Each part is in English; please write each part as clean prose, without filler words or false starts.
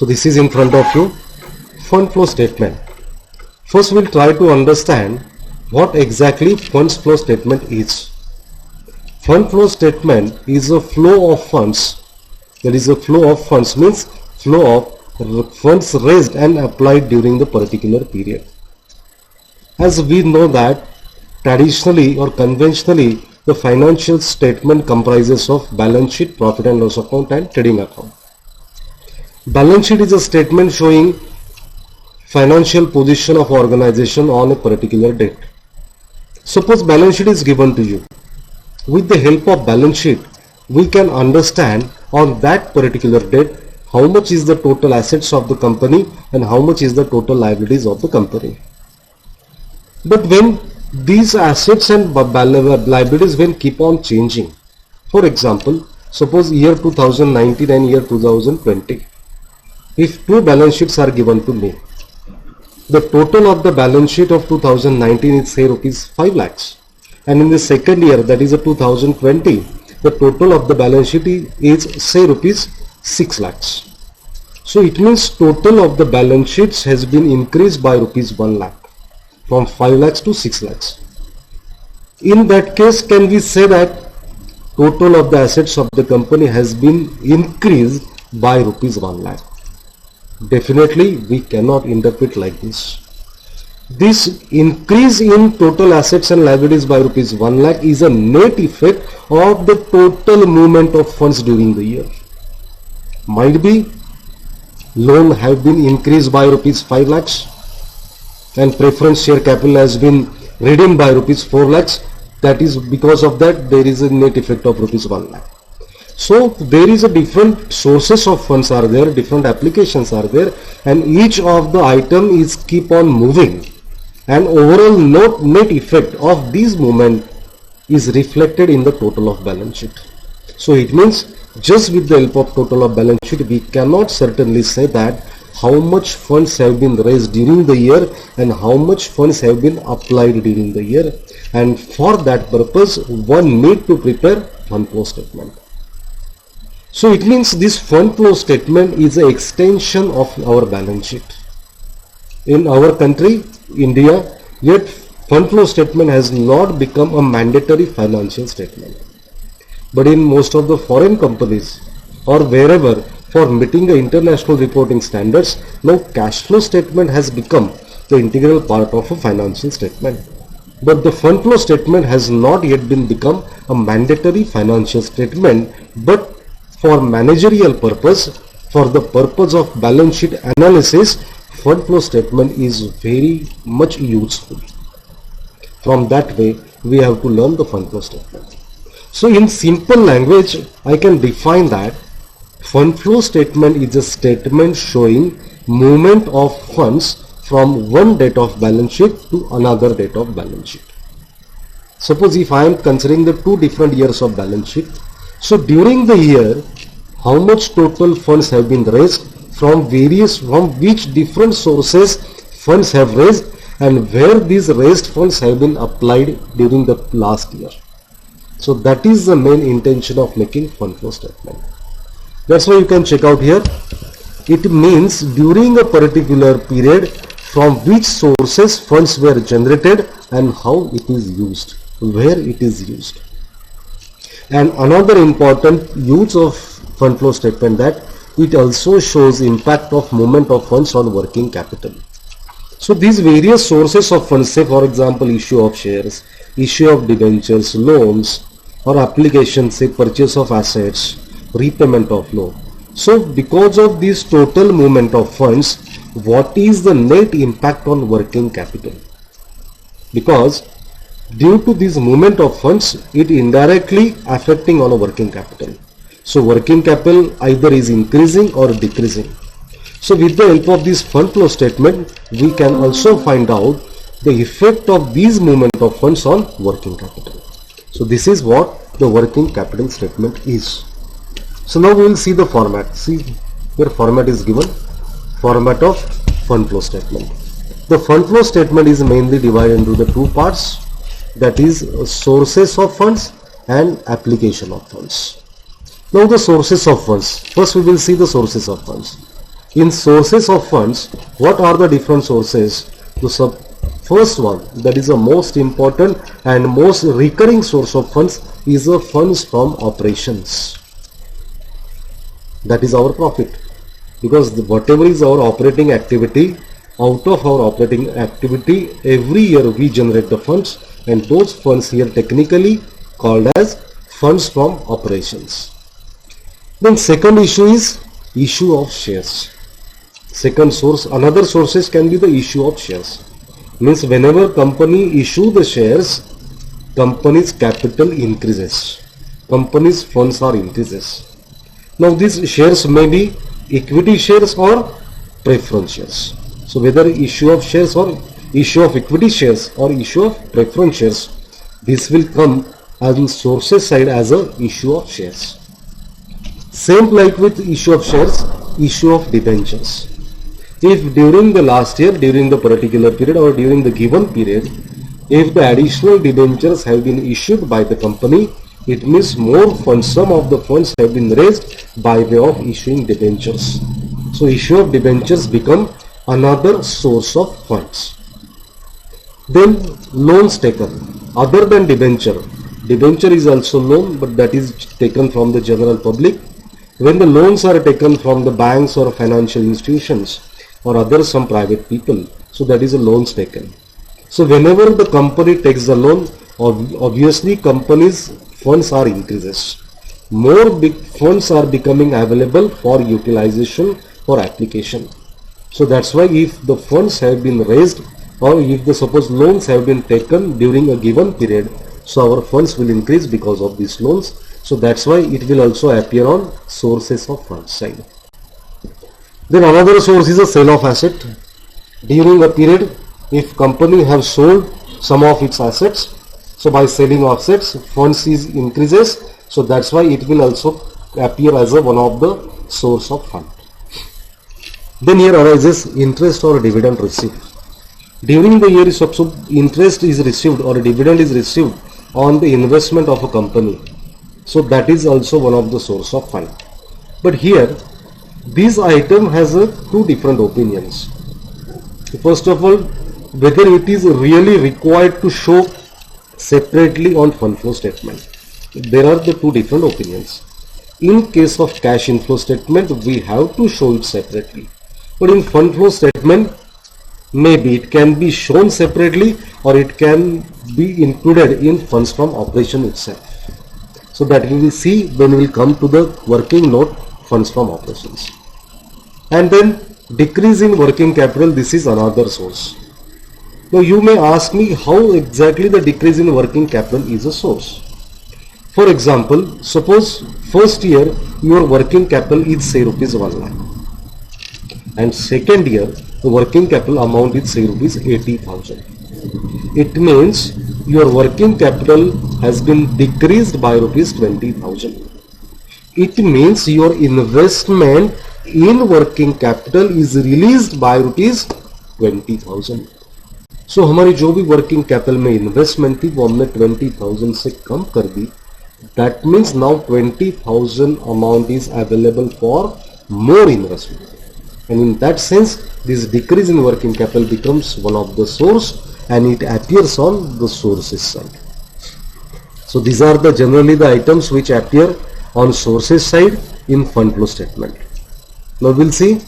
So this is in front of you, fund flow statement. First we'll try to understand what exactly funds flow statement is. Fund flow statement is a flow of funds. There is a flow of funds means flow of funds raised and applied during the particular period. As we know that traditionally or conventionally the financial statement comprises of balance sheet, profit and loss account and trading account. Balance sheet is a statement showing financial position of organization on a particular date. Suppose balance sheet is given to you. With the help of balance sheet, we can understand on that particular date how much is the total assets of the company and how much is the total liabilities of the company. But when these assets and liabilities will keep on changing, for example, suppose year 2019 and year 2020, if two balance sheets are given to me, the total of the balance sheet of 2019 is say rupees 5 lakhs, and in the second year, that is a 2020, the total of the balance sheet is say rupees 6 lakhs. So it means total of the balance sheets has been increased by rupees 1 lakh from 5 lakhs to 6 lakhs. In that case, can we say that total of the assets of the company has been increased by rupees 1 lakh? Definitely we cannot interpret like this. This increase in total assets and liabilities by rupees 1 lakh is a net effect of the total movement of funds during the year. Might be loan have been increased by rupees 5 lakhs and preference share capital has been redeemed by rupees 4 lakhs. That is because of that there is a net effect of rupees 1 lakh. So there is a different sources of funds are there, different applications are there, and each of the item is keep on moving, and overall net effect of these movement is reflected in the total of balance sheet. So it means just with the help of total of balance sheet we cannot certainly say that how much funds have been raised during the year and how much funds have been applied during the year, and for that purpose one need to prepare fund flow statement. So it means this fund flow statement is an extension of our balance sheet. In our country, India, yet fund flow statement has not become a mandatory financial statement. But in most of the foreign companies or wherever, for meeting the international reporting standards, now cash flow statement has become the integral part of a financial statement. But the fund flow statement has not yet been become a mandatory financial statement, but for managerial purpose, for the purpose of balance sheet analysis, fund flow statement is very much useful. From that way, we have to learn the fund flow statement. So in simple language, I can define that fund flow statement is a statement showing movement of funds from one date of balance sheet to another date of balance sheet. Suppose if I am considering the two different years of balance sheet, so during the year, how much total funds have been raised, from which different sources funds have raised, and where these raised funds have been applied during the last year. So that is the main intention of making fund flow statement. That's why you can check out here. It means during a particular period from which sources funds were generated and how it is used, where it is used. And another important use of fund flow statement that it also shows impact of movement of funds on working capital. So these various sources of funds, say for example issue of shares, issue of debentures, loans, or application, say purchase of assets, repayment of loan. So because of this total movement of funds, what is the net impact on working capital? Because due to this movement of funds, it indirectly affecting on a working capital. So working capital either is increasing or decreasing. So with the help of this fund flow statement, we can also find out the effect of these movement of funds on working capital. So this is what the working capital statement is. So now we will see the format. See here format is given, format of fund flow statement. The fund flow statement is mainly divided into the two parts, that is sources of funds and application of funds. Now the sources of funds. First we will see the sources of funds. In sources of funds, what are the different sources? The first one, that is the most important and most recurring source of funds, is the funds from operations. That is our profit, because whatever is our operating activity, out of our operating activity every year we generate the funds, and those funds here technically called as funds from operations. Then second issue is issue of shares. Second source, another sources can be the issue of shares. Means whenever company issue the shares, company's capital increases, company's funds are increases. Now these shares may be equity shares or preference shares. So whether issue of shares or issue of equity shares or issue of preference shares, this will come on sources side as a issue of shares. Same like with issue of shares, issue of debentures. If during the last year, during the particular period or during the given period, if the additional debentures have been issued by the company, it means more funds, some of the funds have been raised by way of issuing debentures. So issue of debentures become another source of funds. Then loans taken, other than debenture. Debenture is also loan, but that is taken from the general public. When the loans are taken from the banks or financial institutions or other some private people, so that is a loans taken. So whenever the company takes the loan, obviously company's funds are increases. More big funds are becoming available for utilization for application. So that's why if the funds have been raised or if the suppose loans have been taken during a given period, so our funds will increase because of these loans. So that's why it will also appear on sources of funds side. Then another source is a sale of asset. During a period, if company have sold some of its assets, so by selling assets, funds is increases. So that's why it will also appear as a one of the source of fund. Then here arises interest or dividend received. During the year, interest is received or dividend is received on the investment of a company. So that is also one of the source of fund. But here, this item has two different opinions. First of all, whether it is really required to show separately on fund flow statement. There are the two different opinions. In case of cash inflow statement, we have to show it separately. But in fund flow statement, maybe it can be shown separately or it can be included in funds from operation itself. So that we will see when we will come to the working note funds from operations. And then decrease in working capital, this is another source. Now you may ask me how exactly the decrease in working capital is a source. For example, suppose first year your working capital is say rupees 1 lakh and second year the working capital amount is say rupees 80,000. It means your working capital has been decreased by rupees 20,000. It means your investment in working capital is released by rupees 20,000. So हमारी जो भी working capital में investment थी वो हमने 20,000 से कम कर दी. That means now 20,000 amount is available for more investment. And in that sense, this decrease in working capital becomes one of the source and it appears on the sources side. So these are the generally the items which appear on sources side in fund flow statement. Now we'll see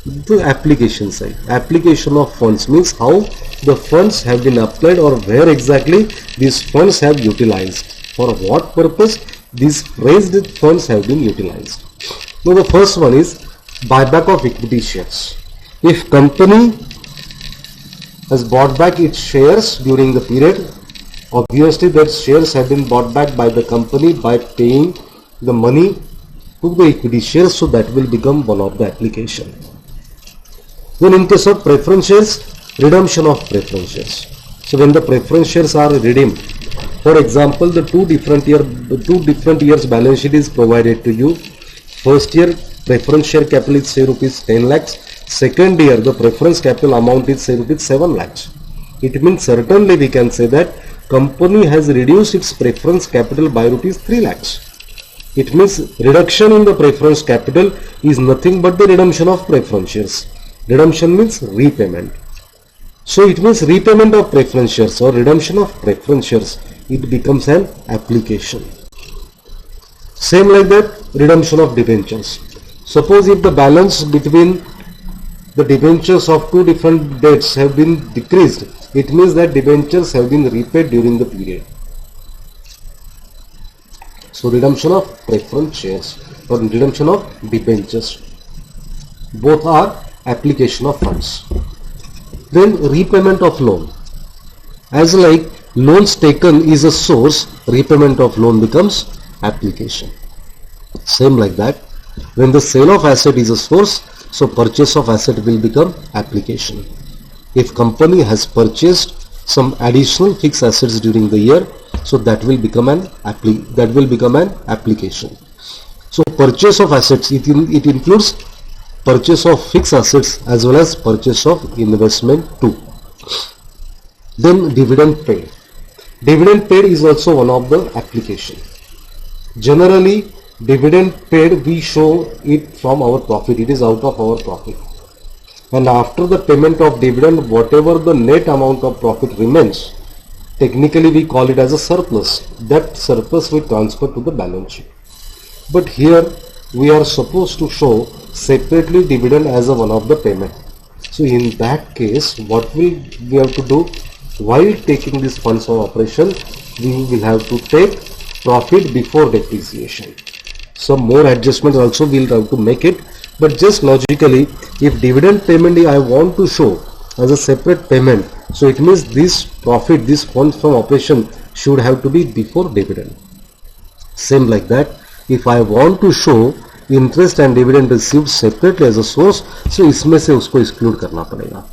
the application side. Application of funds means how the funds have been applied or where exactly these funds have utilized. For what purpose these raised funds have been utilized. Now the first one is buyback of equity shares. If company has bought back its shares during the period, obviously that shares have been bought back by the company by paying the money to the equity shares, so that will become one of the application. Then in case of preference shares, redemption of preference shares. So when the preference shares are redeemed, for example, the two different years balance sheet is provided to you. First year preference share capital is say rupees 10 lakhs. Second year the preference capital amount is say rupees 7 lakhs. It means certainly we can say that company has reduced its preference capital by rupees 3 lakhs. It means reduction in the preference capital is nothing but the redemption of preference shares. Redemption means repayment. So it means repayment of preference shares or redemption of preference shares. It becomes an application. Same like that, redemption of debentures. Suppose if the balance between the debentures of two different dates have been decreased, it means that debentures have been repaid during the period. So redemption of preference shares or redemption of debentures, both are application of funds. Then repayment of loan. As like loans taken is a source, repayment of loan becomes application. Same like that, when the sale of asset is a source, so purchase of asset will become application. If company has purchased some additional fixed assets during the year, so that will become an application. So purchase of assets, it includes purchase of fixed assets as well as purchase of investment too. Then dividend paid. Dividend paid is also one of the application. Generally, dividend paid, we show it from our profit. It is out of our profit. And after the payment of dividend, whatever the net amount of profit remains, technically we call it as a surplus. That surplus we transfer to the balance sheet. But here we are supposed to show separately dividend as a one of the payment. So in that case, what we have to do? While taking this funds from operation, we will have to take profit before depreciation. Some more adjustments also we will have to make it, but just logically, if dividend payment I want to show as a separate payment, so it means this profit, this funds from operation should have to be before dividend. Same like that, if I want to show interest and dividend received separately as a source, so इसमें से उसको exclude करना पड़ेगा.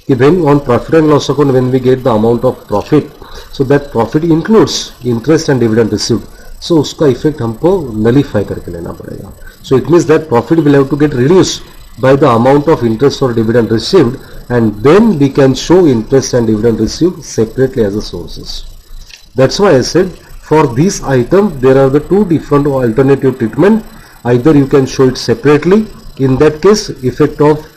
When on profit and loss account, when we get the amount of profit, so that profit includes interest and dividend received. So उसका effect हमको nullify करके लेना पड़ेगा. So it means that profit will have to get reduced by the amount of interest or dividend received, and then we can show interest and dividend received separately as a sources. That's why I said for this item there are the two different alternative treatment. Either you can show it separately. In that case, effect of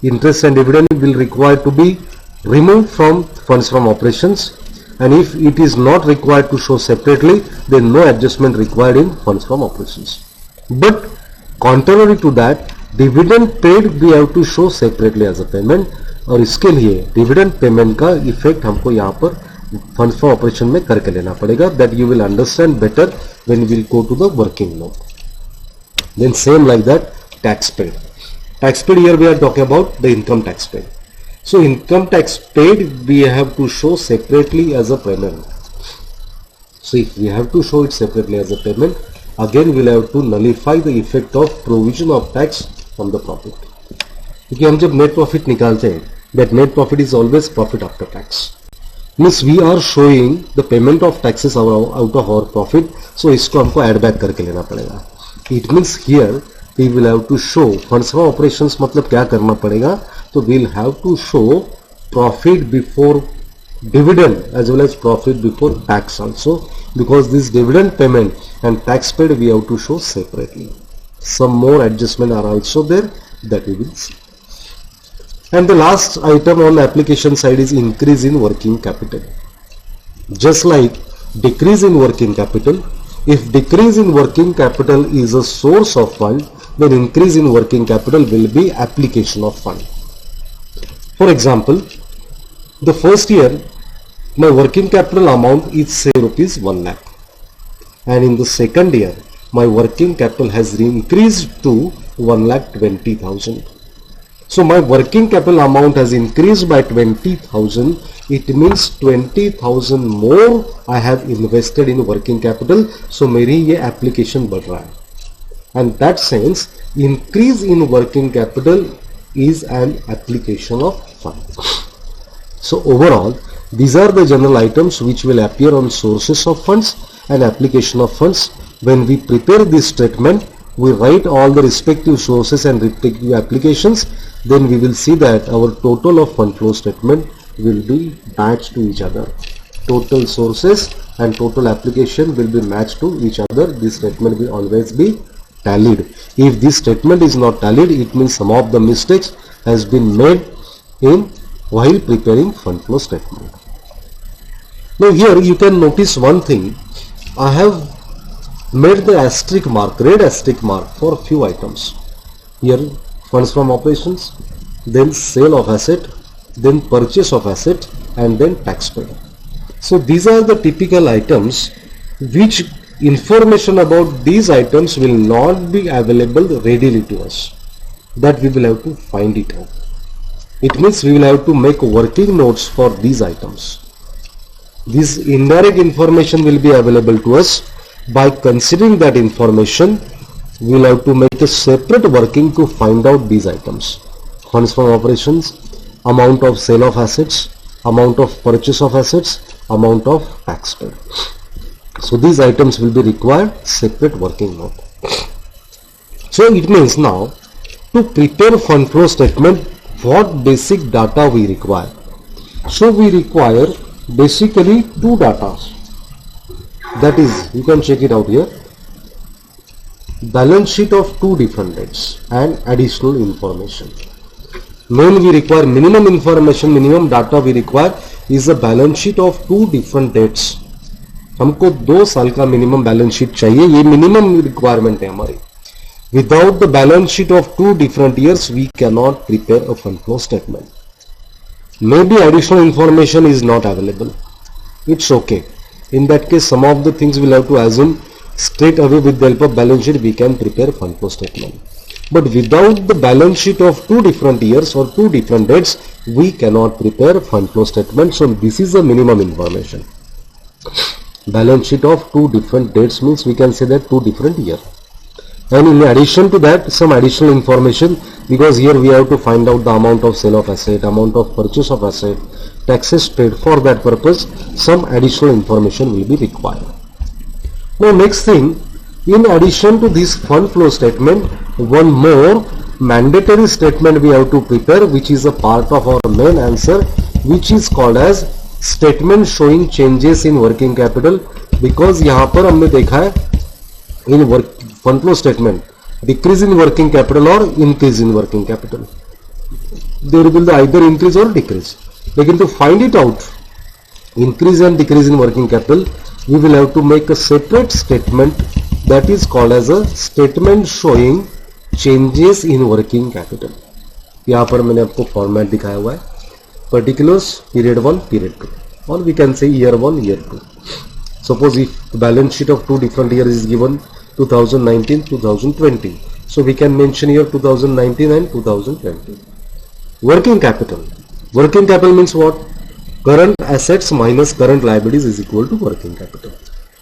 interest and dividend will require to be removed from funds from operations, and if it is not required to show separately, then no adjustment required in funds from operations. But contrary to that, dividend paid we have to show separately as a payment, और इसके लिए dividend payment का effect हमको यहाँ पर funds from operation में करके लेना पड़ेगा. That you will understand better when we will go to the working note. Then same like that, tax paid. Tax paid, here we are talking about the income tax paid. So income tax paid we have to show separately as a payment. So if we have to show it separately as a payment, again we'll have to nullify the effect of provision of tax from the profit. क्योंकि हम जब net profit निकालते हैं, that net profit is always profit after tax. Means we are showing the payment of taxes out of our profit. So इसको हमको add back करके लेना पड़ेगा. It means here we will have to show funds from operations. मतलब क्या करना पड़ेगा? तो we'll have to show profit before dividend as well as profit before tax also, because this dividend payment and tax paid we have to show separately. Some more adjustment are also there that we will see. And the last item on the application side is increase in working capital. Just like decrease in working capital, if decrease in working capital is a source of fund, then increase in working capital will be application of fund. For example, the first year my working capital amount is say rupees 1 lakh, and in the second year my working capital has increased to 1,20,000. So my working capital amount has increased by 20,000. It means 20,000 more I have invested in working capital. So मेरी ये application बढ़ रहा है. And that sense, increase in working capital is an application of fund. So overall, these are the general items which will appear on sources of funds and application of funds. When we prepare this statement, we write all the respective sources and respective applications. Then we will see that our total of fund flow statement will be matched to each other. total sources and total application will be matched to each other. This statement will always be tallied. If this statement is not tallied, it means some of the mistakes has been made in while preparing fund flow statement. Now here you can notice one thing. I have made the asterisk mark, red asterisk mark for few items. Here funds from operations, then sale of asset, then purchase of asset, and then tax paid. So these are the typical items which information about these items will not be available readily to us, that we will have to find it out. It means we will have to make working notes for these items. This indirect information will be available to us. By considering that information, we will have to make a separate working to find out these items. Funds from operations, amount of sale of assets, amount of purchase of assets, amount of tax paid. So these items will be required separate working note. So it means now to prepare fund flow statement, what basic data we require? So we require basically two data. That is, you can check it out here. Balance sheet of two different dates and additional information. Main we require minimum information, minimum data we require is a balance sheet of two different dates. हमको 2 साल का minimum balance sheet चाहिए, ये minimum requirement है हमारी. Without the balance sheet of 2 different years, we cannot prepare a fund flow statement. Maybe additional information is not available. It's okay. In that case, some of the things we'll have to assume straight away with the help of balance sheet we can prepare fund flow statement. But without the balance sheet of 2 different years or 2 different dates, we cannot prepare fund flow statement. So this is the minimum information. Balance sheet of 2 different dates means we can say that 2 different years. And in addition to that, some additional information, because here we have to find out the amount of sale of asset, amount of purchase of asset, taxes paid. For that purpose, some additional information will be required. Now next thing, in addition to this fund flow statement, one more mandatory statement we have to prepare, which is a part of our main answer, which is called as statement showing changes in working capital. Because यहाँ पर हमने देखा है in fund flow statement, decrease in working capital or increase in working capital. There will be either increase or decrease. लेकिन to find it out, increase and decrease in working capital, we will have to make a separate statement that is called as a statement showing changes in working capital. यहाँ पर मैंने आपको format दिखाया हुआ है, particulars period 1, period 2, or we can say year 1, year 2. Suppose if the balance sheet of 2 different years is given 2019, 2020, so we can mention here 2019 and 2020. Working capital. Working capital means what? Current assets minus current liabilities is equal to working capital.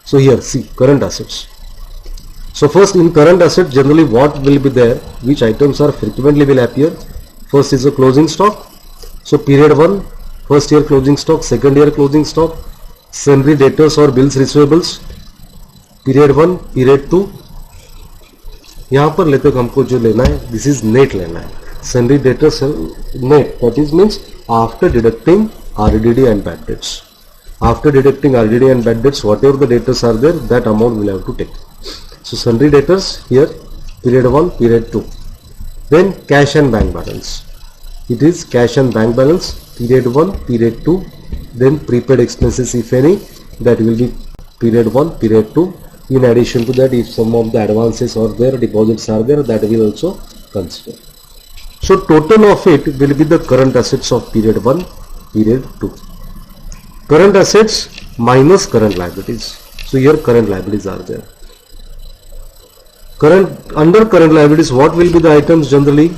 So here see current assets. So first in current asset generally what will be there, which items are frequently will appear. First is a closing stock. So period 1, first year closing stock, second year closing stock, sundry debtors or bills receivables, period 1, period 2. यहाँ पर लेते हमको जो लेना है, this is net लेना है. Sundry debtors net, that is means after deducting RDD and bad debts. After deducting RDD and bad debts, whatever the debtors are there, that amount will have to take. So sundry debtors here, period 1, period 2. Then cash and bank balance. It is cash and bank balance, period 1, period 2. Then prepaid expenses if any, that will be period 1, period 2. In addition to that, if some of the advances are there, deposits are there, that will also consider. So total of it will be the current assets of period 1, period 2. Current assets minus current liabilities. So here current liabilities are there. Under current liabilities, what will be the items generally?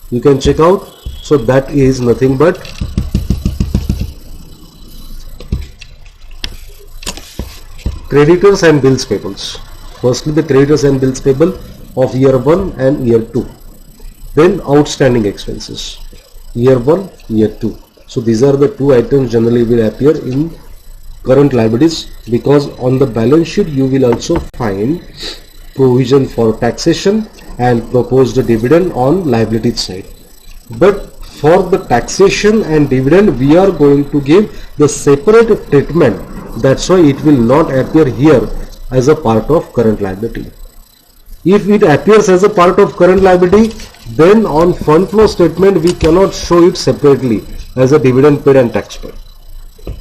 You can check out. So that is nothing but creditors and bills payables. Firstly, the creditors and bills payable of year 1 and year 2. Then outstanding expenses, year 1, year 2. So these are the two items generally will appear in current liabilities, because on the balance sheet you will also find provision for taxation and proposed dividend on liability side. But for the taxation and dividend we are going to give the separate treatment. That's why it will not appear here as a part of current liability. If it appears as a part of current liability, then on fund flow statement we cannot show it separately as a dividend paid and tax paid.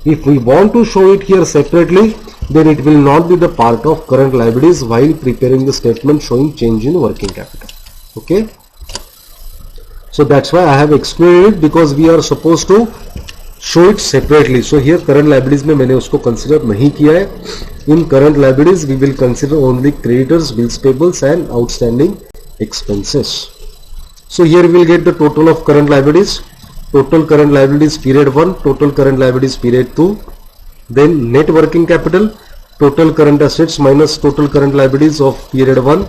If we want to show it here separately, then it will not be the part of current liabilities while preparing the statement showing change in working capital. Okay. So that's why I have excluded it, because we are supposed to show it separately. So here current liabilities में मैंने उसको consider नहीं किया है. In current liabilities we will consider only creditors, bills payables and outstanding expenses. So here we will get the total of current liabilities. Total current liabilities period 1, total current liabilities period 2. Then net working capital, total current assets minus total current liabilities of period 1,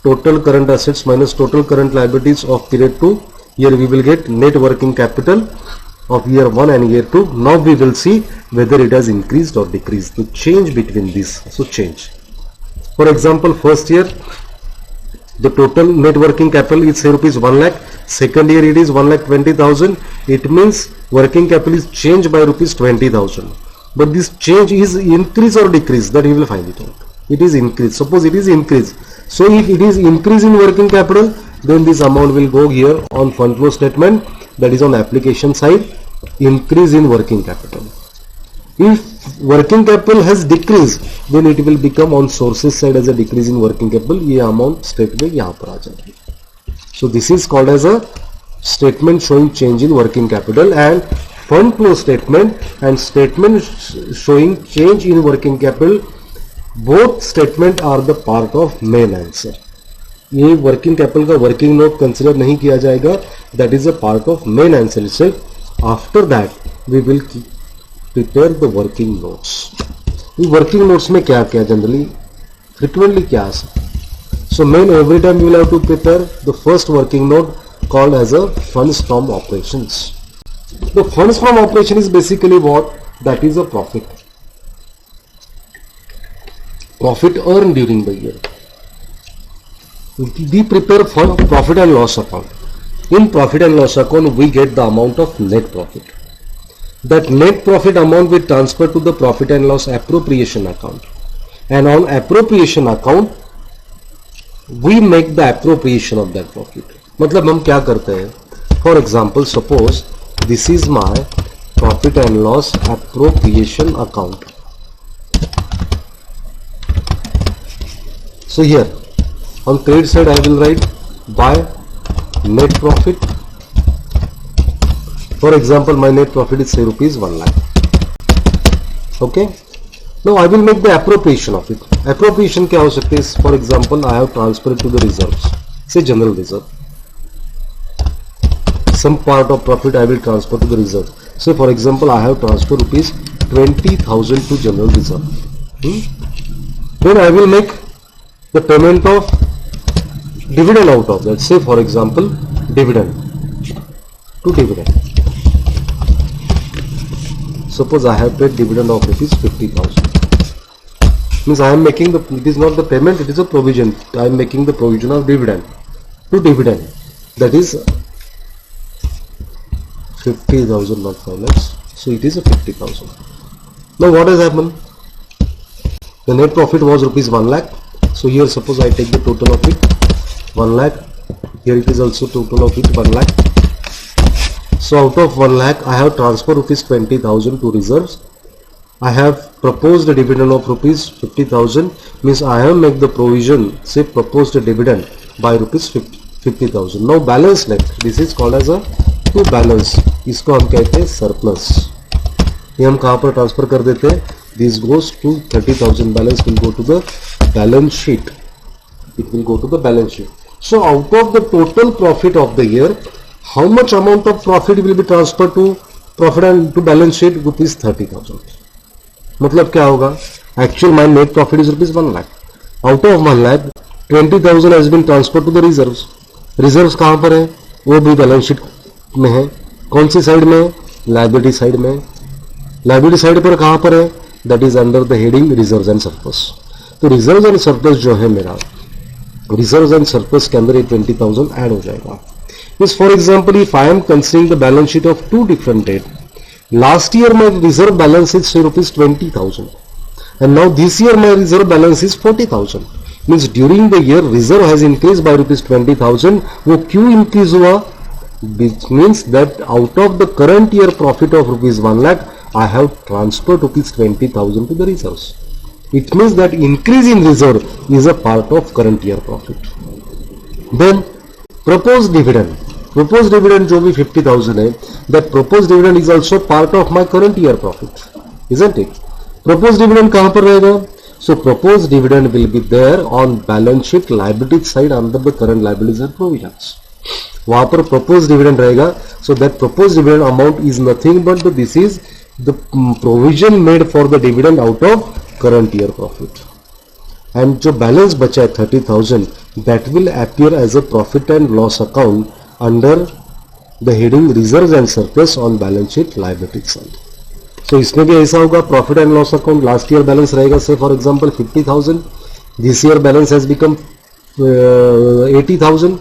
total current assets minus total current liabilities of period 2. Here we will get net working capital of year 1 and year 2. Now we will see whether it has increased or decreased, the change between these. So change. For example, first year the total net working capital is say rupees 1 lakh. Second year it is 1,20,000. It means working capital is changed by rupees 20,000. But this change is increase or decrease, that we will find it out. It is increase. Suppose it is increase. So if it is increase in working capital, then this amount will go here on fund flow statement, that is on application side, increase in working capital. If working capital has decreased, then it will become on sources side as a decrease in working capital. ये amount statement यहाँ पर आ जाएगी. So this is called as a statement showing change in working capital, and fund flow statement and statement showing change in working capital, both statement are the part of main answer. ये working capital का working note consider नहीं किया जाएगा, that is a part of main answer itself. After that we will prepare the working notes. Working notes में क्या क्या generally frequently क्या आ सकता है. So main every time you will have to prepare the first working note called as a funds from operations. The funds from operation is basically what, that is a profit earned during the year. We prepare for profit and loss account. In profit and loss account we get the amount of net profit. That net profit amount we transfer to the profit and loss appropriation account, and on appropriation account we make the appropriation of that profit. मतलब हम क्या करते हैं, for example suppose this is my profit and loss appropriation account. So here on credit side I will write by net profit. For example my net profit is say rupees 1 lakh. Okay, now I will make the appropriation of it. Appropriation क्या हो सकते हैं, for example I have transferred to the reserves, say general reserve. Some part of profit I will transfer to the reserve. So for example I have transferred rupees 20,000 to general reserve. Then I will make the payment of dividend out of that. Say for example dividend to dividend. Suppose I have paid dividend of rupees 50,000. Means I am making the, it is not the payment, it is a provision. I am making the provision of dividend to dividend. That is 50,000, not 5 lakhs. So it is a 50,000. Now what has happened? The net profit was rupees 1 lakh. So here suppose I take the total of it 1 lakh. Here it is also total of it 1 lakh. So out of 1 lakh I have transferred rupees 20,000 to reserves. I have proposed a dividend of rupees 50,000. Means I have made the provision, say proposed a dividend by rupees 50,000. Now balance left, this is called as a to balance. इसको हम कहते हैं surplus. ये हम कहाँ पर transfer कर देते हैं, this goes to 30,000 balance will go to the balance sheet. It will go to the balance sheet. So out of the total profit of the year, how much amount of profit will be transferred to profit and to balance sheet? Rupees 30,000. मतलब क्या होगा, actual my net profit is rupees 1 lakh. Out of 1 lakh 20,000 has been transferred to the reserves. Reserves कहाँ पर है, वो भी balance sheet में है. कौन सी साइड में है, लायबिलिटी साइड में. लायबिलिटी साइड पर कहाँ पर है, that is under the heading reserves and surplus. तो रिजर्व्स एंड सरप्लस जो है मेरा, रिजर्व्स एंड सरप्लस के अंदर ये 20,000 ऐड हो जाएगा. Means for example, if I am considering the balance sheet of two different dates, last year my reserve balance is say rupees 20,000 and now this year my reserve balance is 40,000. Means during the year reserve has increased by rupees 20,000. वो क्यों increase हुआ? Which means that out of the current year profit of rupees 1 lakh, I have transferred rupees 20,000 to the reserves. It means that increase in reserve is a part of current year profit. Then proposed dividend. Proposed dividend जो भी 50,000 है, that proposed dividend is also part of my current year profit, isn't it? Proposed dividend कहाँ पर रहेगा? So proposed dividend will be there on balance sheet liability side under the current liabilities and provisions. वहां पर proposed dividend रहेगा. So that proposed dividend amount is nothing but this is the provision made for the dividend out of current year profit. And जो balance बचा है 30,000, that will appear as a profit and loss account under the heading reserves and surplus on balance sheet liability side. So इसमें भी ऐसा होगा, profit and loss account last year balance रहेगा say for example 50,000, this year balance has become 80,000.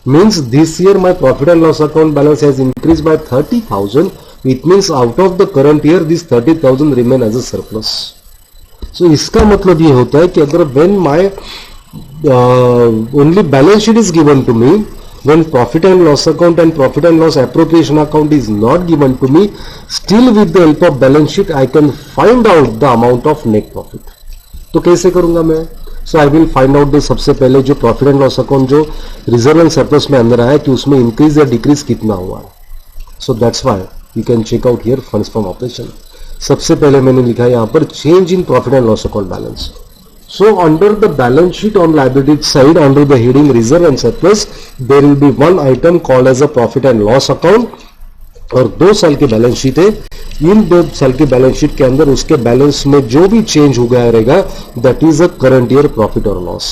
Means this year my profit and loss account balance has increased by 30,000. It means out of the current year this 30,000 remain as a surplus. So इसका मतलब ये होता है कि अगर when my only balance sheet is given to me, when profit and loss account and profit and loss appropriation account is not given to me, still with the help of balance sheet I can find out the amount of net profit. तो कैसे करूंगा मैं? So I will find out the सबसे पहले जो profit and loss account जो reserve and surplus में अंदर आया कि उसमें increase या decrease कितना हुआ है. So that's why you can check out here funds from operation. सबसे पहले मैंने लिखा है यहाँ पर change in profit and loss account balance. So under the balance sheet on liability side under the heading reserve and surplus there will be one item called as a profit and loss account और 2 साल की balance sheet है. इन 2 साल की balance sheet के अंदर उसके balance में जो भी चेंज हो गया रहेगा that is a current year profit और loss.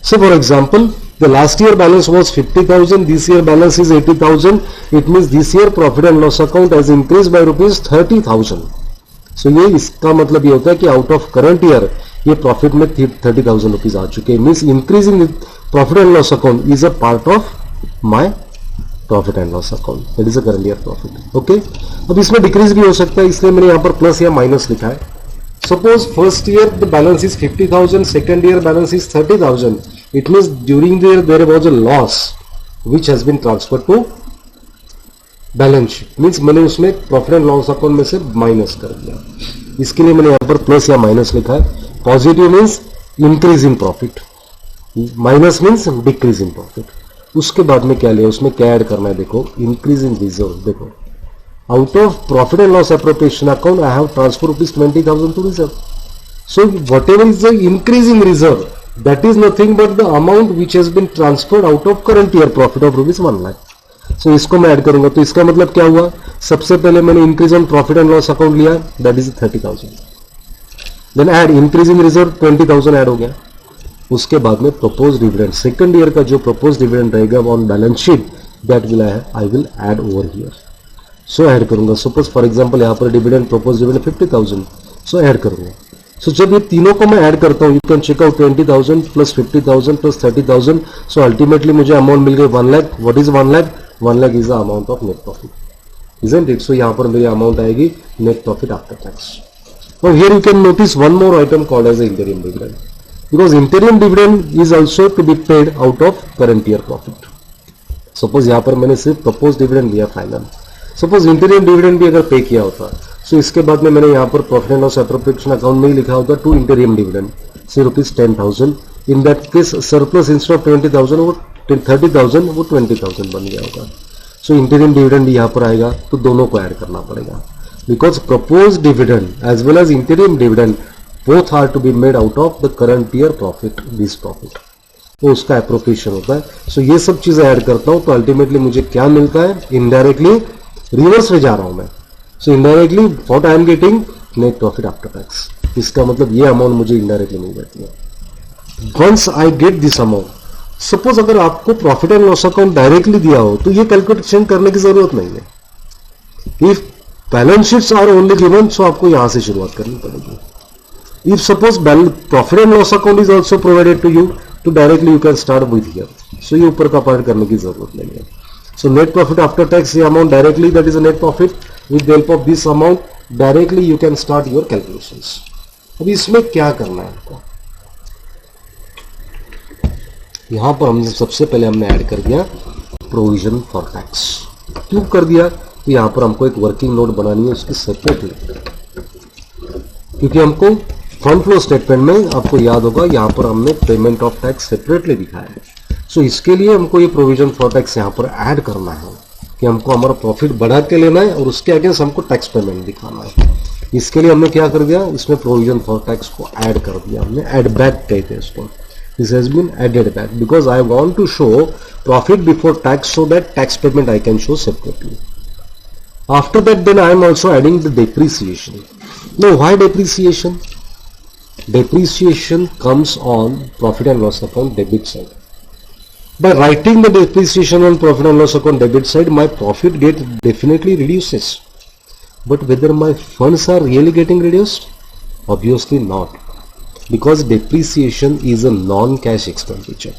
So for example the last year balance was 50,000, this year balance is 80,000. It means this year profit and loss account has increase by rupees 30,000. So ये इसका मतलब ये होता है कि out of current year ये profit में 30,000 rupees आ चुके हैं. Means increase in profit and loss account is a part of my profit and loss account, that is a current year profit. Okay, अब इसमें डिक्रीज भी हो सकता है इसलिए मैंने यहां पर प्लस या माइनस लिखा है. Suppose first year the balance is 50,000, second year balance is 30,000. It means during the year there was a loss which has been transferred to balance sheet. Means मैंने उसमें प्रॉफिट एंड लॉस अकाउंट में से minus कर दिया, इसके लिए मैंने यहां पर प्लस या माइनस लिखा है. Positive means increase in profit, minus means decrease in profit. उसके बाद में क्या लिया, उसमें क्या ऐड करना है, देखो इंक्रीज इन रिजर्व. देखो out of profit and loss appropriation account I have transfer rupees 20,000 to reserve. So whatever is the increase in reserve that is nothing but the amount which has been transferred out of current year profit of rupees 1 lakh. So इसको मैं add करूंगा. तो इसका मतलब क्या हुआ, सबसे पहले मैंने increase on profit and loss account लिया that is 30,000. Then add increase in reserve 20,000 add हो गया. उसके बाद में प्रपोज डिविडेंड, सेकंड ईयर का जो प्रपोज डिविडेंड रहेगा on balance sheet that will I will add over here. So add करूंगा. सपोज फॉर एग्जांपल यहां पर डिविडेंड प्रपोज डिविडेंड 50,000. सो ऐड करूंगा. सो जब ये तीनों को मैं ऐड करता हूं you can check out 20,000 plus 50,000 plus 30,000. So ultimately मुझे अमाउंट मिल गई 1 lakh. What is 1 lakh? 1 lakh is the amount of net profit, isn't it? So यहां पर मेरी अमाउंट आएगी net profit after tax. Now here you can notice one more item called as the interim dividend, because interim dividend is also to be paid out of current year profit. Suppose यहाँ पर मैंने सिर्फ proposed dividend लिया final. Suppose interim dividend भी अगर पे किया होता, so इसके बाद में मैंने यहाँ पर profit and loss appropriation account में ही लिखा होता to interim dividend, say rupees 10,000. In that case surplus instead of 20,000 वो 30,000 वो 20,000 बन गया होगा. So interim dividend यहाँ पर आएगा तो दोनों को ऐड करना पड़ेगा. Because proposed dividend as well as interim dividend both are to be made out of the current year profit, this profit. तो उसका एप्रोप्रिएशन होता है. सो ये सब चीजें ऐड करता हूं तो अल्टीमेटली मुझे क्या मिलता है, इनडायरेक्टली रिवर्स में जा रहा हूं मैं. So indirectly what I am getting, net profit after tax. इसका मतलब ये अमाउंट मुझे इनडायरेक्टली मिल जाती है. Once I get this amount, suppose अगर आपको profit and loss account directly दिया हो तो ये कैलकुलेशन करने की जरूरत नहीं है. If balance sheets are only given so आपको यहां से शुरुआत करनी पड़ेगी. If suppose profit and loss account is also provided to you तो directly you can start with here. So ये ऊपर का पार्ट करने की जरूरत नहीं है. So net profit after tax amount directly, that is a net profit. With the help of this amount directly you can start your calculations. अभी इसमें क्या करना है आपको, यहां पर हमने सबसे पहले हमने ऐड कर दिया प्रोविजन फॉर टैक्स. क्यों कर दिया, तो यहां पर हमको एक वर्किंग नोट बनानी है उसकी सेपरेटली, क्योंकि हमको फंड फ्लो स्टेटमेंट में आपको याद होगा यहां पर हमने पेमेंट ऑफ टैक्स सेपरेटली दिखाया है. सो इसके लिए हमको ये प्रोविजन फॉर टैक्स यहां पर ऐड करना है कि हमको हमारा प्रॉफिट बढ़ा के लेना है और उसके अगेंस्ट हमको टैक्स पेमेंट दिखाना है. इसके लिए हमने क्या कर दिया, इसमें प्रोविजन फॉर टैक्स को ऐड कर दिया हमने, ऐड बैक कहते हैं इसको. This has been added back because I want to show profit before tax so that tax payment I can show separately. After that then I am also adding the depreciation. Now why depreciation? Depreciation comes on profit and loss account debit side. By writing the depreciation on profit and loss account debit side, my profit get definitely reduces. But whether my funds are really getting reduced? Obviously not. Because depreciation is a non-cash expenditure.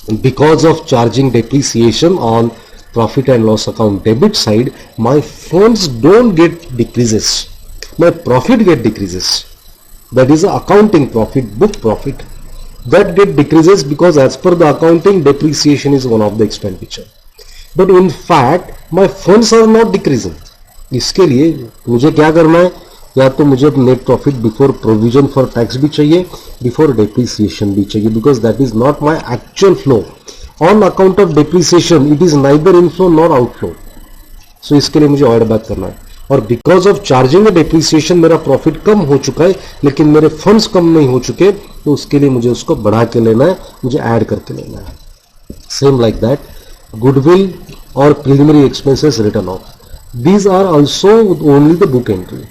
And because of charging depreciation on profit and loss account debit side, my funds don't get decreases. My profit get decreases. That is accounting profit, book profit. That get decreases because as per the accounting, depreciation is one of the expenditure. But in fact, my funds are not decreasing. इसके लिए मुझे क्या करना है, या तो मुझे net profit before provision for tax भी चाहिए, बिफोर डेप्रिसिएशन भी चाहिए, because that is not my actual flow. On account of depreciation it is neither inflow nor outflow. So इसके लिए मुझे ऐड बैक करना है. और बिकॉज ऑफ चार्जिंग डेप्रिसिएशन मेरा प्रॉफिट कम हो चुका है लेकिन मेरे फंड्स कम नहीं हो चुके, तो उसके लिए मुझे उसको बढ़ा के लेना है, मुझे ऐड करके लेना है. सेम लाइक दैट गुडविल और preliminary expenses written of, these are also only the book entry.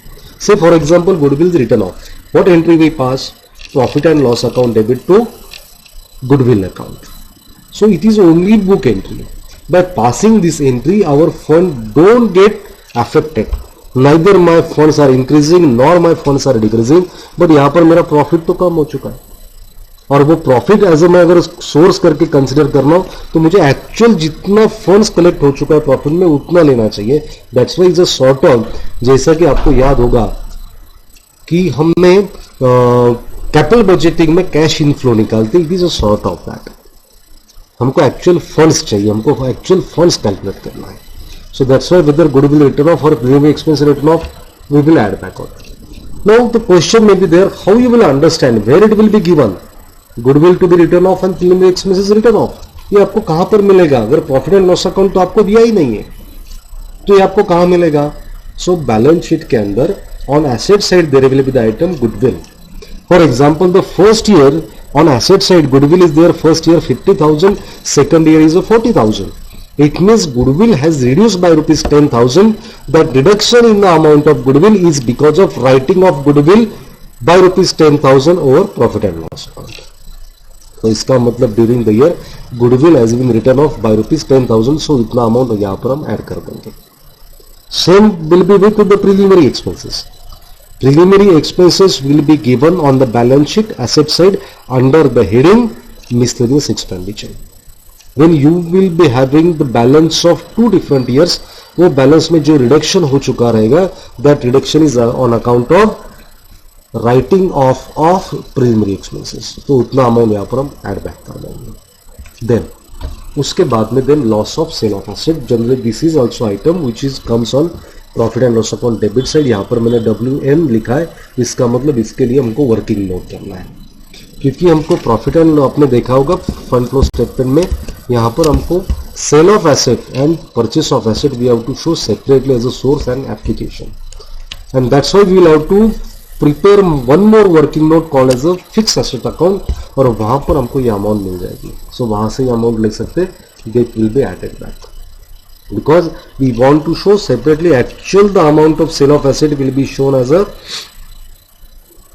Say for example goodwill is written off. What entry we pass? Profit and loss account debit to goodwill account. So it is only book entry. By passing this entry our fund don't get affected. Neither my funds are increasing nor my funds are decreasing. But यहाँ पर मेरा profit तो कम हो चुका है और वो profit as a मैं अगर सोर्स करके कंसिडर करना हो तो मुझे एक्चुअल जितना फंड्स कलेक्ट हो चुका है प्रॉफिट में उतना लेना चाहिए. That's why is a short term. जैसा कि आपको याद होगा कि हमने कैपिटल बजटिंग में कैश इनफ्लो निकालते, it is a sort of that. हमको एक्चुअल फंड्स चाहिए, हमको एक्चुअल फंड्स कैलकुलेट करना है. So that's why whether goodwill written off और premium expense written off we will add back on. Now the question may be there, how you will understand where it will be given goodwill to be written off and preliminary expenses written off. ये आपको कहां पर मिलेगा? अगर profit and loss account तो आपको दिया ही नहीं है तो ये आपको कहां मिलेगा? सो बैलेंस शीट के अंदर on asset side there will be the item goodwill. For example the first year on asset side goodwill is there. First year 50,000, second year is 40,000. It means goodwill has reduced by rupees 10,000. That reduction in the amount of goodwill is because of writing of goodwill by rupees 10,000 over profit and loss account. तो इसका मतलब during the year goodwill has been written off by rupees 10,000. So इतना amount यहां पर हम add कर देंगे. Same will be with the preliminary expenses. Preliminary expenses will be given on the balance sheet asset side under the heading miscellaneous expenditure. When you will be having the balance of two different years, वो balance में जो reduction हो चुका रहेगा that reduction is on account of writing of preliminary expenses. तो उतना amount यहां पर हम ऐड बैक कर देंगे. देन उसके बाद में then loss of sale of asset. Generally this is also item which is comes on profit and loss account debit side. यहां पर मैंने WM लिखा है, इसका मतलब इसके लिए हमको वर्किंग नोट करना है, क्योंकि हमको प्रॉफिट एंड आपने देखा होगा फंड फ्लो स्टेटमेंट में यहां पर हमको sale of asset and purchase of asset we have to show separately as a source and application. And that's why we will have to prepare one more working note called as a fix asset account, और वहां पर हमको ये amount मिल जाएगी. सो वहां से ये अमाउंट ले सकते, that will be added back because we want to show separately actual the amount of sale of asset will be shown as a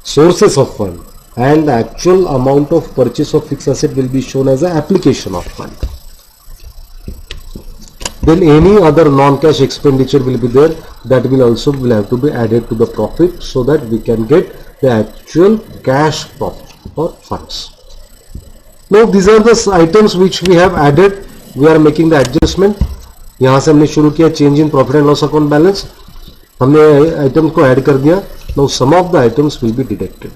sources of fund and the actual amount of purchase of fixed asset will be shown as a application of fund. Then any other non-cash expenditure will be there, that will also will have to be added to the profit so that we can get the actual cash profit or funds. Now these are the items which we have added. We are making the adjustment. यहां से हमने शुरू किया change in profit and loss account balance, हमने item को add कर दिया. Now some of the items will be deducted.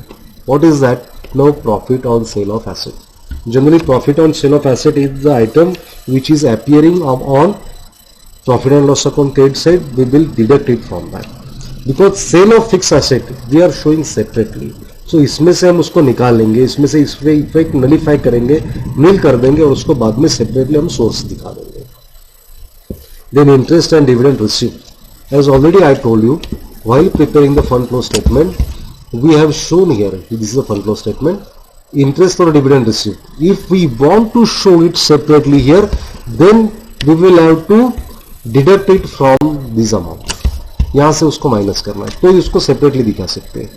What is that? Now profit on sale of asset. Generally profit on sale of asset is the item which is appearing on profit and loss account credit side. We will deduct it from that because sale of fixed asset we are showing separately. So इसमें से हम उसको निकाल लेंगे, इसमें से इस पे इफेक्ट नलिफाई करेंगे, नील कर देंगे और उसको बाद में सेपरेटली हम सोर्स दिखा देंगे. Then interest and dividend received. As already I told you, while preparing the fund flow statement, we have shown here, this is a fund flow statement, interest or dividend received. If we want to show it separately here, then we will have to deduct it from this amount. यहां से उसको minus करना है तो इसको separately दिखा सकते हैं.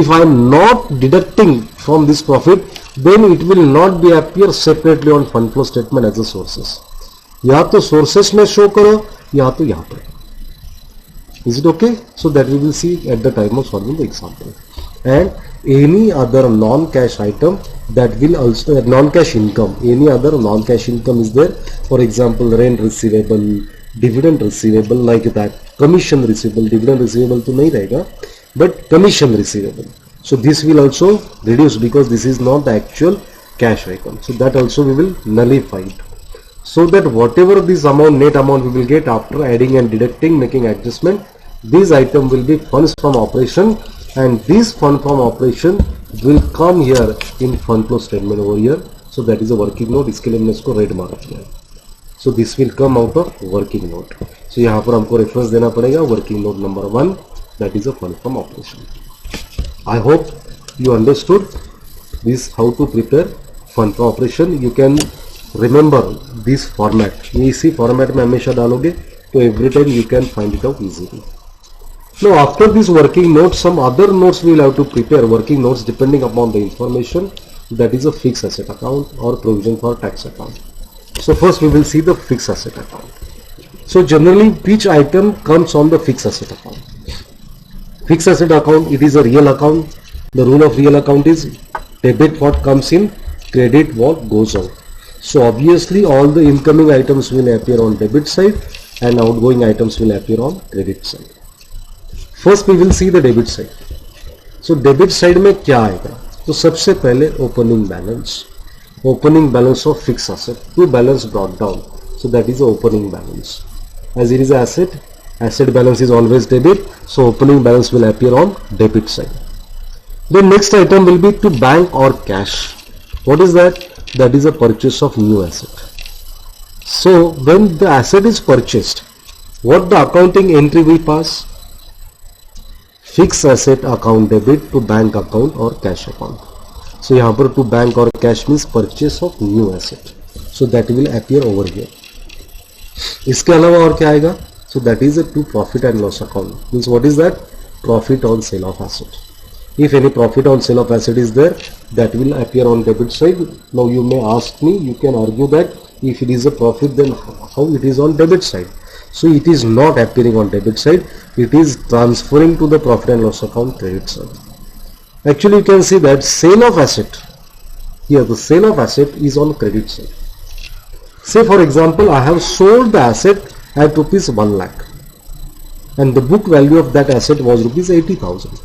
If I am not deducting from this profit, then it will not be appear separately on fund flow statement as a sources. या तो sources में show करो या तो यहाँ पर. Is it okay? So that we will see at the time of solving the example. And any other non-cash item that will also non-cash income, any other non-cash income is there. For example, rent receivable, dividend receivable, like that. Commission receivable, dividend receivable तो नहीं रहेगा, but commission receivable. So this will also reduce because this is not the actual cash item. So that also we will nullify it. So that whatever this amount, net amount we will get after adding and deducting, making adjustment, this item will be funds from operation, and this fund from operation will come here in fund flow statement over here. So that is a working note. इसके लिए मैंने इसको red mark किया है. So this will come out of working note. So यहाँ पर हमको reference देना पड़ेगा working note number 1, that is a fund from operation. I hope you understood this how to prepare fund from operation. You can remember this format. ये इसी format में हमेशा डालोगे तो every time you can find it out easily. Now after this working notes, some other notes we will have to prepare, working notes depending upon the information, that is a fixed asset account or provision for tax account. So first we will see the fixed asset account. So generally which item comes on the fixed asset account? Fixed asset account, it is a real account. The rule of real account is debit what comes in, credit what goes out. So obviously all the incoming items will appear on debit side and outgoing items will appear on credit side. First we will see the debit side. So debit side में क्या आएगा? तो सबसे पहले opening balance of fixed asset, to balance brought down. So that is the opening balance. As it is asset balance is always debit, so opening balance will appear on debit side. The next item will be to bank or cash. What is that? That is a purchase of new asset. So when the asset is purchased, what the accounting entry will pass? Fixed asset account debit to bank account or cash account. So यहाँ पर to bank or cash means purchase of new asset. So that will appear over here. इसके अलावा और क्या आएगा? So that is a to profit and loss account. Means what is that? Profit on sale of asset. If any profit on sale of asset is there, that will appear on debit side. Now you may ask me, you can argue that if it is a profit, then how it is on debit side? So it is not appearing on debit side. It is transferring to the profit and loss account credit side. Actually, you can see that sale of asset. Here, the sale of asset is on credit side. Say for example, I have sold the asset at rupees 1 lakh, and the book value of that asset was rupees 80,000.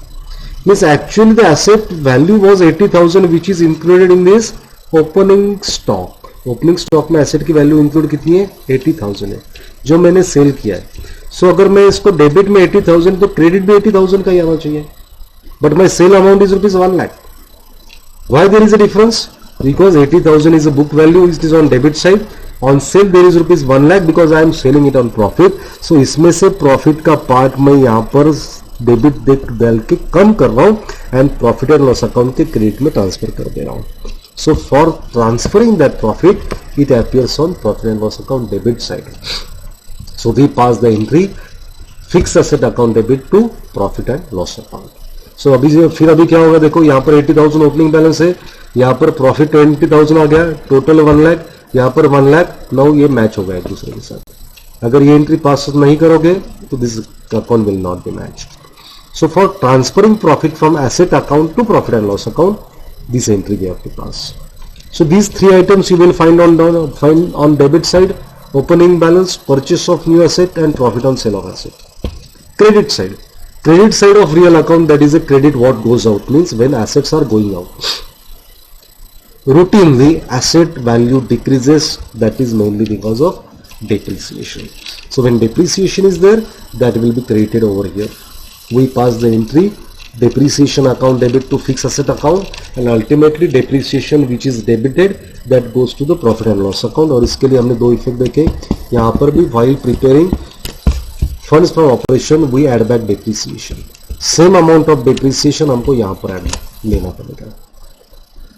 Means actually the asset value was 80,000, which is included in this opening stock. Opening stock में asset की value include कितनी है? 80,000 है जो मैंने cell किया है. सो अगर मैं इसको डेबिट में 80,000 तो क्रेडिट भी 80,000 का ही आना चाहिए. But my sale amount is rupees 1 lakh. Why there is a difference? Because 80,000 is a book value, it is on debit side. On sale there is rupees 1 lakh because I am selling it on profit. So इसमें से profit का part मैं यहाँ पर debit डाल के कम कर रहा हूँ and profit and loss account के क्रेडिट में ट्रांसफर कर दे रहा हूँ. So for transferring that profit, it appears on profit and loss account debit side. So we pass the entry fixed asset account debit to profit and loss account. So अभी क्या होगा? देखो यहाँ पर 80,000 ओपनिंग बैलेंस है, यहाँ पर profit 20,000 आ गया, टोटल 1 लाख, यहाँ पर 1 लाख. नाउ ये मैच हो गया एक दूसरे के साथ. अगर ये एंट्री पास नहीं करोगे तो this account will not be matched. So for transferring profit from asset account to profit and loss account, this entry we have to pass. So these three items you will find on debit side. opening balance, purchase of new asset and profit on sale of asset. Credit side of real account, that is a credit what goes out, means when assets are going out. Routinely asset value decreases, that is mainly because of depreciation. So when depreciation is there, that will be created over here. We pass the entry depreciation account debit to fixed asset account, and ultimately depreciation which is debited that goes to the profit and loss account. और इसके लिए हमने दो effect देखे यहाँ पर भी. while preparing funds from operation we add back depreciation, same amount of depreciation हमको यहाँ पर ऐड लेना पड़ेगा.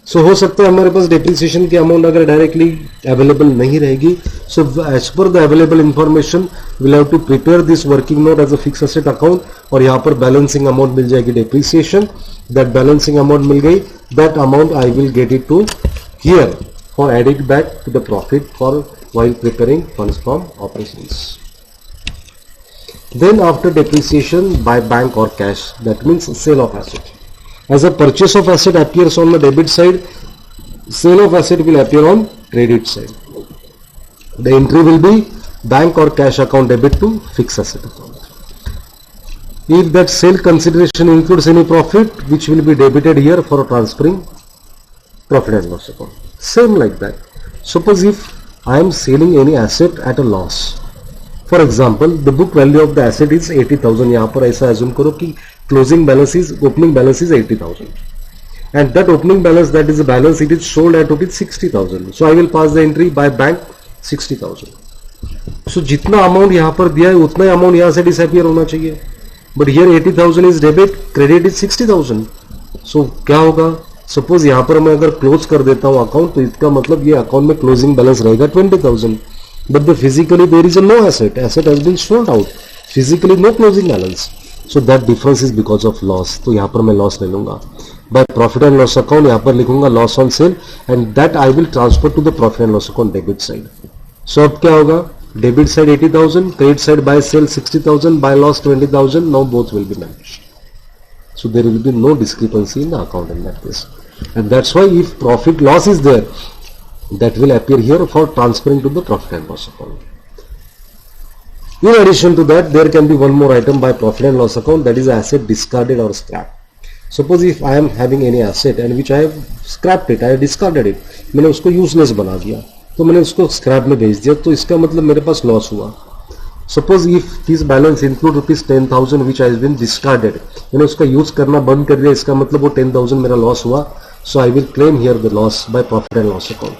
सो हो सकता है हमारे पास डेप्रिसिएशन की अमाउंट अगर डायरेक्टली अवेलेबल नहीं रहेगी, so as per the available information will have to prepare this working note as a fix asset account, और यहाँ पर बैलेंसिंग अमाउंट मिल जाएगी डेप्रिसिएशन. दैट बैलेंसिंग अमाउंट मिल गई, that amount I will get it to here for adding back to the profit for while preparing funds from operations. Then after depreciation by bank or cash, that means sale of asset. As a purchase of asset appears on the debit side, sale of asset will appear on credit side. The entry will be bank or cash account debit to fixed asset account. If that sale consideration includes any profit, which will be debited here for transferring profit and loss account. Same like that. Suppose if I am selling any asset at a loss. For example, the book value of the asset is 80,000. यहाँ पर ऐसा assume करो कि opening balance is 80,000. And that opening balance, that is a balance, it is sold at rupees 60,000. So I will pass the entry by bank 60,000. So जितना amount यहाँ पर दिया है उतना amount यहाँ से disappear होना चाहिए. But here 80,000 is debit, credit is 60,000. So क्या होगा? सपोज यहाँ पर मैं अगर क्लोज कर देता हूँ अकाउंट, तो इसका मतलब ये अकाउंट में क्लोजिंग बैलेंस रहेगा 20,000. But the physically there is a no asset has been sold out, physically no closing balance. So that difference is because of loss. तो यहाँ पर मैं लॉस ले लूंगा. By profit and loss account यहाँ पर लिखूंगा loss on sale, and that I will transfer to the profit and loss account debit side. सो अब क्या होगा? Debit side 80,000, credit side by sale 60,000, by loss 20,000. Now both will be managed. So there will be no discrepancy in the account in that case. And that's why if profit loss is there, that will appear here for transferring to the profit and loss account. In addition to that, there can be one more item by profit and loss account, that is asset discarded or scrapped. Suppose if I am having any asset and which I have scrapped it, I have discarded it, मैंने उसको useless बना दिया, तो मैंने उसको scrap में भेज दिया, तो इसका मतलब मेरे पास loss हुआ. Suppose if this balance include rupees 10,000 which has been discarded, मैंने उसका यूज करना बंद कर दिया, इसका मतलब वो 10,000 मेरा लॉस हुआ. So I will claim here the loss by profit and loss account.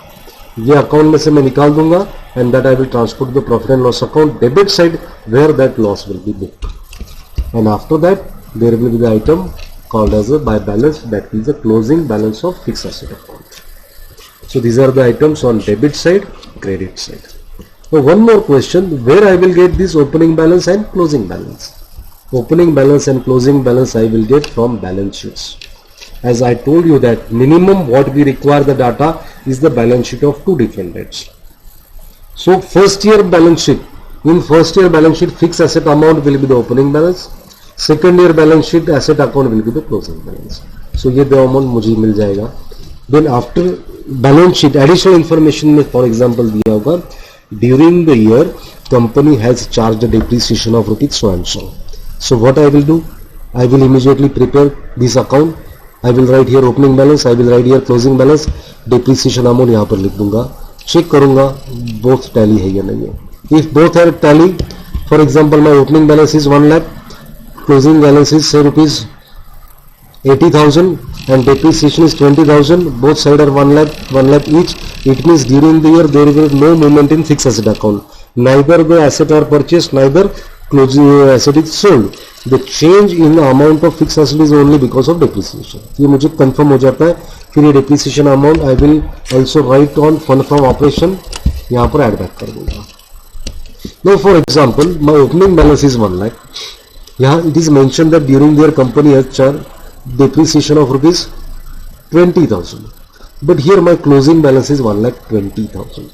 ये अकाउंट में से मैं निकाल दूंगा, and that I will transfer to the profit and loss account debit side where that loss will be booked. And after that there will be the item called as a by balance, that is the closing balance of fixed asset account. So these are the items on debit side, credit side. Now one more question, where I will get this opening balance and closing balance? Opening balance and closing balance I will get from balance sheets. As I told you that minimum what we require the data is the balance sheet of two different dates. So first year balance sheet, in first year balance sheet fixed asset amount will be the opening balance. Second year balance sheet asset account will be the closing balance. So ये दो amount मुझे मिल जाएगा. Then after balance sheet additional information में for example दिया होगा, during the year company has charged a depreciation of rupees so and so. So what I will do? I will immediately prepare this account. I will write here opening balance, I will write here closing balance, depreciation amount यहाँ पर लिख दूंगा, check करूंगा both tally है या नहीं है. If both are tally, for example my opening balance is 1 lakh, closing balance is say rupees 80,000 and depreciation is 20,000, both sides are 1 lakh each. It means during the year there will be no movement in fixed asset account. Neither the asset are purchased, neither closing asset is sold. The change in the amount of fixed asset is only because of depreciation. ये मुझे confirm हो जाता है. फिर ये depreciation amount I will also write on fund from operation, यहाँ पर add back कर दूँगा. Now for example my opening balance is 1 lakh. यहाँ it is mentioned that during the year company has charged depreciation of rupees 20,000. But here my closing balance is 1,20,000.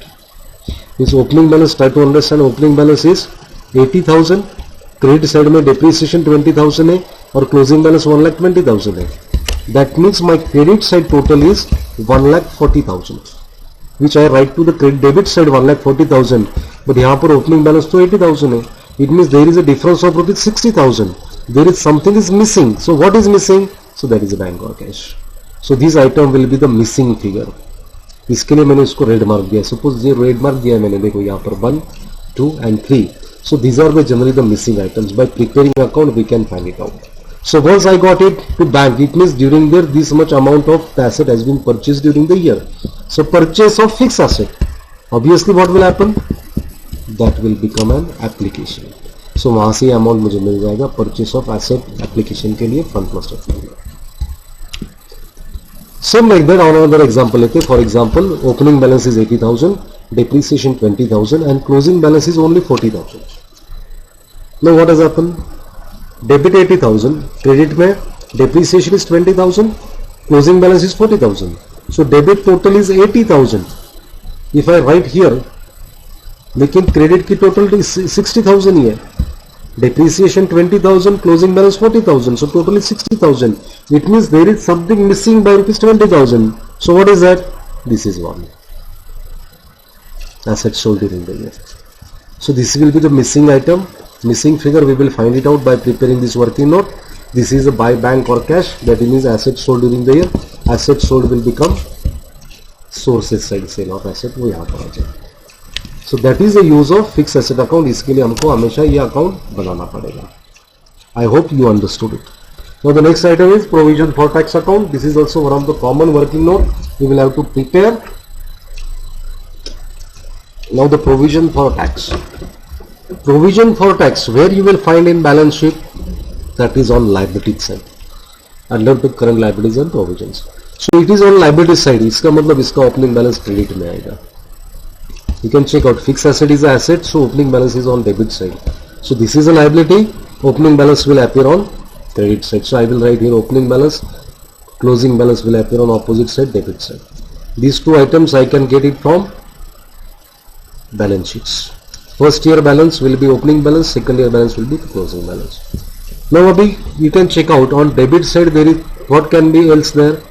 This opening balance, try to understand, opening balance is 80,000, credit side में depreciation 20,000 है और closing balance 1,20,000 है. That means my credit side total is 1,40,000, which I write to the credit debit side 1,40,000. But यहाँ पर opening balance तो 80,000 है. It means there is a difference of rupees 60,000. There is something is missing. So what is missing? So that is a bank or cash. So this item will be the missing figure. इसके लिए मैंने इसको red mark दिया. Suppose ये red mark दिया मैंने, देखो यहाँ पर 1, 2 and 3. So these are the generally the missing items. By preparing account we can find it out. So once I got it to bank, it means during there this much amount of asset has been purchased during the year. So purchase of fixed asset. Obviously what will happen? That will become an application. So वहां से amount मुझे मिल जाएगा purchase of asset application के लिए fund flow statement. Same like that on another example लेते हैं. For example opening balance is 80,000, depreciation 20,000 and closing balance is only 40,000. Now what has happened? Debit 80,000, credit में depreciation is 20,000, closing balance is 40,000. So debit total is 80,000. If I write here, लेकिन credit की total 60,000 ही है. Depreciation 20,000, closing balance 40,000, so total is 60,000. It means there is something missing by rupees 20,000. So what is that? This is one. Assets sold during the year. So this will be the missing item, missing figure. We will find it out by preparing this working note. This is a buy bank or cash. That means assets sold during the year. Assets sold will become sources side sale of asset. वो यहाँ पर आ जाए. So that is the use of fixed asset account. इसके लिए हमको हमेशा ये account बनाना पड़ेगा. I hope you understood it. Now the next item is provision for tax account. This is also one of the common working note. You will have to prepare. Now the provision for tax. Provision for tax, where you will find in balance sheet, that is on liability side. Under the current liabilities and provisions. So it is on liability side. इसका मतलब इसका opening balance credit में आएगा. You can check out fixed asset is an asset, so opening balance is on debit side. So this is a liability. Opening balance will appear on credit side. So I will write here opening balance, closing balance will appear on opposite side, debit side. These two items I can get it from balance sheets. First year balance will be opening balance, second year balance will be closing balance. Now abhi you can check out on debit side there is what can be else there?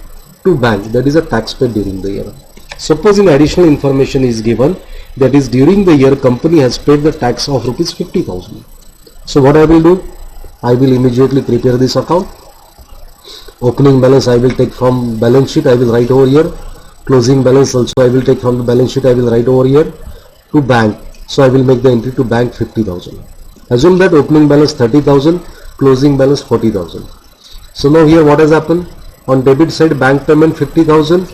To bank, that is a tax paid during the year. Suppose in additional information is given, that is during the year company has paid the tax of rupees 50,000. So what I will do? I will immediately prepare this account. Opening balance I will take from balance sheet, I will write over here. Closing balance also I will take from the balance sheet, I will write over here. To bank, so I will make the entry to bank 50,000. Assume that opening balance 30,000, closing balance 40,000. So now here what has happened? On debit side bank payment 50,000.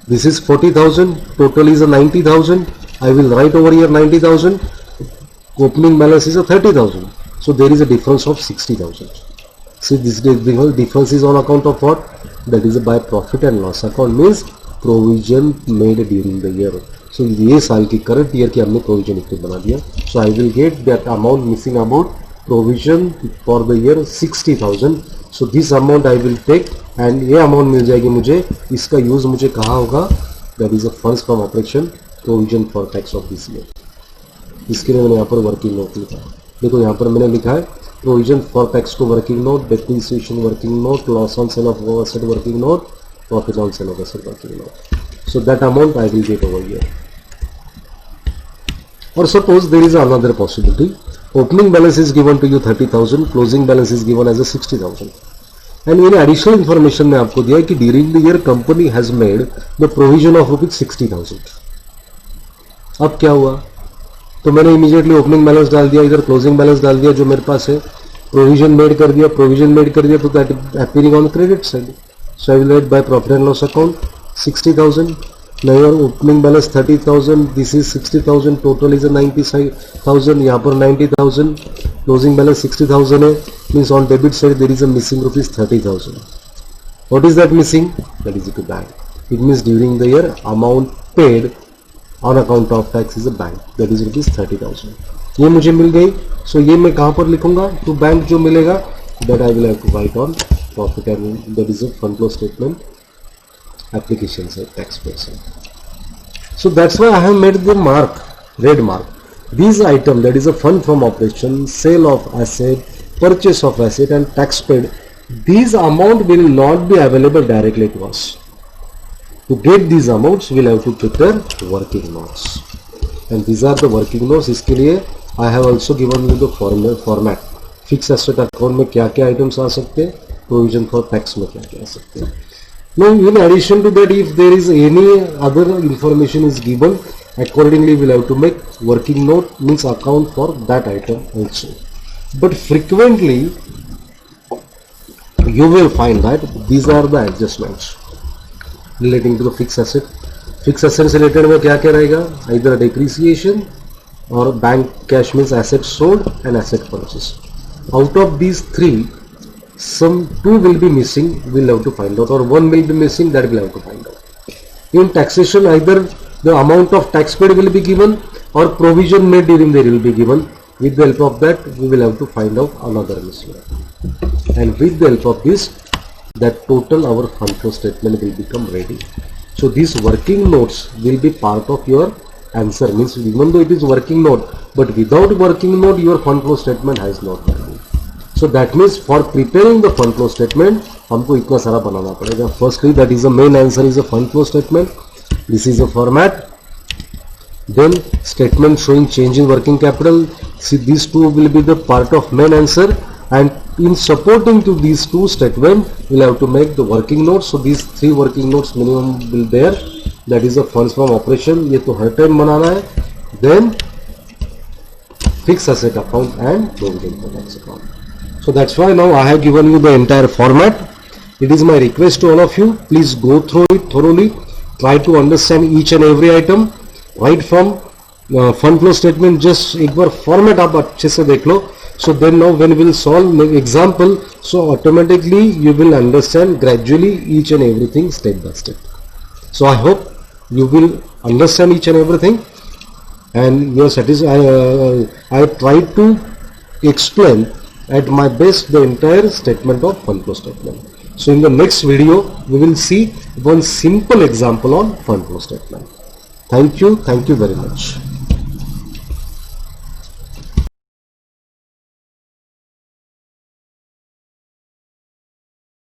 This is 40,000, total is a 90,000. I will write over here 90,000. Opening balance is a 30,000. So there is a difference of 60,000. See, this difference is on account of what? That is a by profit and loss account, means provision made during the year. So ये साल की current year की हमने provision इतने बना दिया. So I will get that amount missing about provision for the year 60,000. So this amount I will take and ये amount मिल जाएगी मुझे. इसका use मुझे कहाँ होगा? That is a funds from operation provision for tax of this year. इसके लिए मैंने यहाँ पर working note लिखा है. देखो यहाँ पर मैंने लिखा है provision for tax to working note, depreciation working note, loss on sale of asset working note, profit on sale of asset working note. So that amount I will get over here. Or suppose there is another possibility. Opening balance is given to you 30,000, closing balance is given as a 60,000. And in additional information में आपको दिया है कि during the year company has made the provision of rupees 60,000. अब क्या हुआ? तो मैंने immediately opening balance डाल दिया, इधर closing balance डाल दिया जो मेरे पास है, provision made कर दिया तो that appearing on credit side. So I will write by profit and loss account 60,000. Now your opening balance 30,000, this is 60,000, total is a 90,000, यहाँ पर 90,000, closing balance 60,000 है, means on debit side there is a missing rupees 30,000. What is that missing? That is to bank. It means during the year amount paid on account of tax is a bank, that is rupees 30,000. ये मुझे मिल गई. So ये मैं कहाँ पर लिखूंगा? To bank जो मिलेगा, that I will have to write on profit and that is a fund flow statement. Application side, tax paid side. So that's why I have made the mark, red mark. These item, that is a fund from operation, sale of asset, purchase of asset and tax paid, these amount will not be available directly to us. To get these amounts, we'll have to prepare working notes. and these are the working notes. इसके लिए I have also given you the format. Fixed asset account में क्या क्या items आ सकते हैं, provision for tax में क्या क्या आ सकते हैं. Now in addition to that, if there is any other information is given, accordingly we'll have to make working note, means account for that item also. But frequently you will find that these are the adjustments relating to the fixed asset. Fixed assets related में क्या क्या रहेगा, either depreciation or bank cash, means asset sold and asset purchase. Out of these three, some two will be missing, we'll have to find out, or one will be missing, that we'll have to find out. In taxation, either the amount of tax paid will be given or provision made during the year will be given. With the help of that, we will have to find out another missing. And with the help of this, that total our fund flow statement will become ready. So these working notes will be part of your answer, means even though it is working note, but without working note your fund flow statement has not value. So that means for preparing the fund flow statement हमको इतना सारा बनाना पड़ेगा. Firstly, that is the main answer is a fund flow statement. This is a format. Then statement showing change in working capital. See, these two will be the part of main answer, and in supporting to these two statement we'll have to make the working notes. So these three working notes minimum will there. That is the funds from operation, ये तो हर time बनाना है. Then fixed asset account and provision for tax account. So that's why now I have given you the entire format. It is my request to all of you, please go through it thoroughly, try to understand each and every item right from fund flow statement. Just एक बार format आप अच्छे से देख लो. So then now when we will solve the example, so automatically you will understand gradually each and everything step by step. So I hope you will understand each and everything, and you are satisfied. I tried to explain at my best the entire statement of fund flow statement. So in the next video we will see one simple example on fund flow statement. Thank you very much.